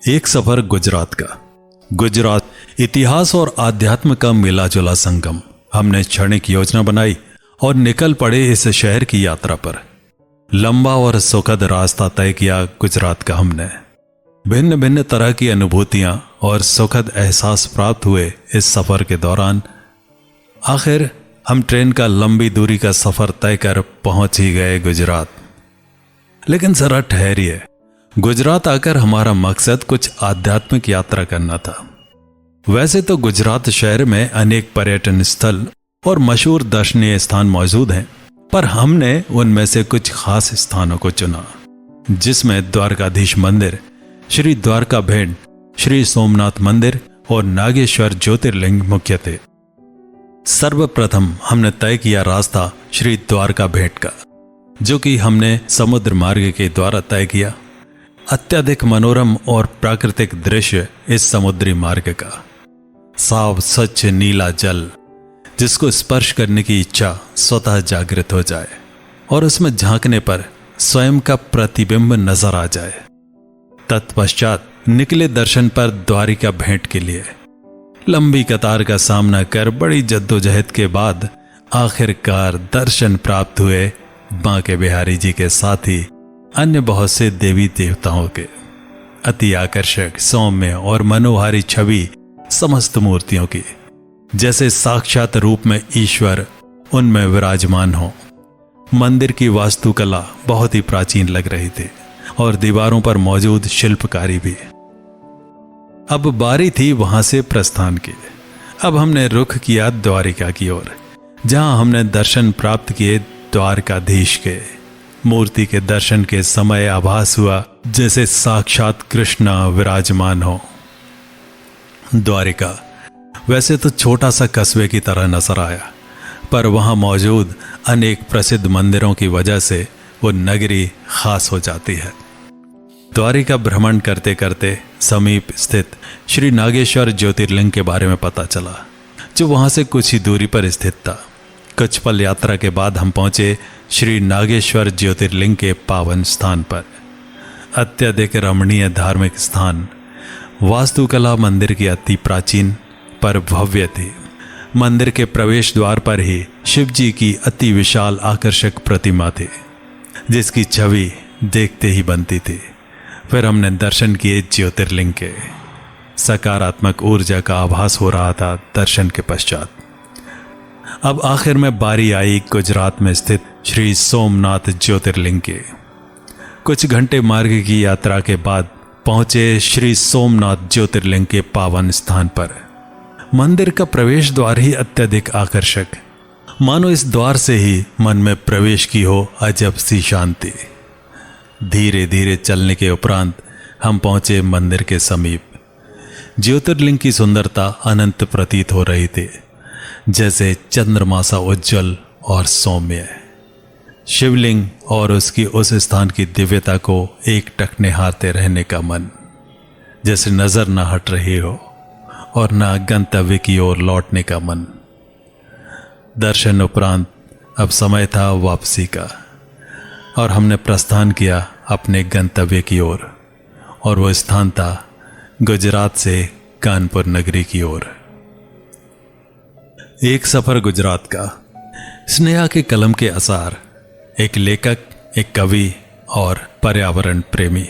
एक सफर गुजरात का। गुजरात इतिहास और आध्यात्म का मिला जुला संगम। हमने क्षणिक योजना बनाई और निकल पड़े इस शहर की यात्रा पर। लंबा और सुखद रास्ता तय किया गुजरात का हमने। भिन्न भिन्न तरह की अनुभूतियां और सुखद एहसास प्राप्त हुए इस सफर के दौरान। आखिर हम ट्रेन का लंबी दूरी का सफर तय कर पहुंच ही गए गुजरात। लेकिन जरा ठहरिए, गुजरात आकर हमारा मकसद कुछ आध्यात्मिक यात्रा करना था। वैसे तो गुजरात शहर में अनेक पर्यटन स्थल और मशहूर दर्शनीय स्थान मौजूद हैं, पर हमने उनमें से कुछ खास स्थानों को चुना, जिसमें द्वारकाधीश मंदिर, श्री द्वारका भेंट, श्री सोमनाथ मंदिर और नागेश्वर ज्योतिर्लिंग मुख्य थे। सर्वप्रथम हमने तय किया रास्ता श्री द्वारका भेंट का, जो कि हमने समुद्र मार्ग के द्वारा तय किया। अत्यधिक मनोरम और प्राकृतिक दृश्य इस समुद्री मार्ग का। साफ स्वच्छ नीला जल, जिसको स्पर्श करने की इच्छा स्वतः जागृत हो जाए और उसमें झांकने पर स्वयं का प्रतिबिंब नजर आ जाए। तत्पश्चात निकले दर्शन पर द्वारिका भेंट के लिए। लंबी कतार का सामना कर बड़ी जद्दोजहद के बाद आखिरकार दर्शन प्राप्त हुए बांके बिहारी जी के साथ ही अन्य बहुत से देवी देवताओं के। अति आकर्षक, सौम्य और मनोहारी छवि समस्त मूर्तियों की, जैसे साक्षात रूप में ईश्वर उनमें विराजमान हो। मंदिर की वास्तुकला बहुत ही प्राचीन लग रही थी और दीवारों पर मौजूद शिल्पकारी भी। अब बारी थी वहां से प्रस्थान की। अब हमने रुख किया द्वारिका की ओर, जहां हमने दर्शन प्राप्त किए द्वारकाधीश के। मूर्ति के दर्शन के समय आभास हुआ जैसे साक्षात कृष्ण विराजमान हो। द्वारिका वैसे तो छोटा सा कस्बे की तरह नजर आया, पर वहां मौजूद अनेक प्रसिद्ध मंदिरों की वजह से वो नगरी खास हो जाती है। द्वारिका भ्रमण करते करते समीप स्थित श्री नागेश्वर ज्योतिर्लिंग के बारे में पता चला, जो वहां से कुछ ही दूरी पर स्थित था। कुछ पल यात्रा के बाद हम पहुंचे श्री नागेश्वर ज्योतिर्लिंग के पावन स्थान पर। अत्यधिक रमणीय धार्मिक स्थान। वास्तुकला मंदिर की अति प्राचीन पर भव्य थी। मंदिर के प्रवेश द्वार पर ही शिव जी की अति विशाल आकर्षक प्रतिमा थी, जिसकी छवि देखते ही बनती थी। फिर हमने दर्शन किए ज्योतिर्लिंग के। सकारात्मक ऊर्जा का आभास हो रहा था दर्शन के पश्चात। अब आखिर में बारी आई गुजरात में स्थित श्री सोमनाथ ज्योतिर्लिंग के। कुछ घंटे मार्ग की यात्रा के बाद पहुंचे श्री सोमनाथ ज्योतिर्लिंग के पावन स्थान पर। मंदिर का प्रवेश द्वार ही अत्यधिक आकर्षक, मानो इस द्वार से ही मन में प्रवेश की हो अजब सी शांति। धीरे धीरे चलने के उपरांत हम पहुंचे मंदिर के समीप। ज्योतिर्लिंग की सुंदरता अनंत प्रतीत हो रही थी, जैसे चंद्रमा सा उज्जवल और सौम्य। शिवलिंग और उसकी उस स्थान की दिव्यता को एक टक निहारते रहने का मन, जैसे नजर ना हट रही हो और ना गंतव्य की ओर लौटने का मन। दर्शन उपरांत अब समय था वापसी का और हमने प्रस्थान किया अपने गंतव्य की ओर, और वो स्थान था गुजरात से कानपुर नगरी की ओर। एक सफर गुजरात का। स्नेहा के कलम के आसार। एक लेखक, एक कवि और पर्यावरण प्रेमी।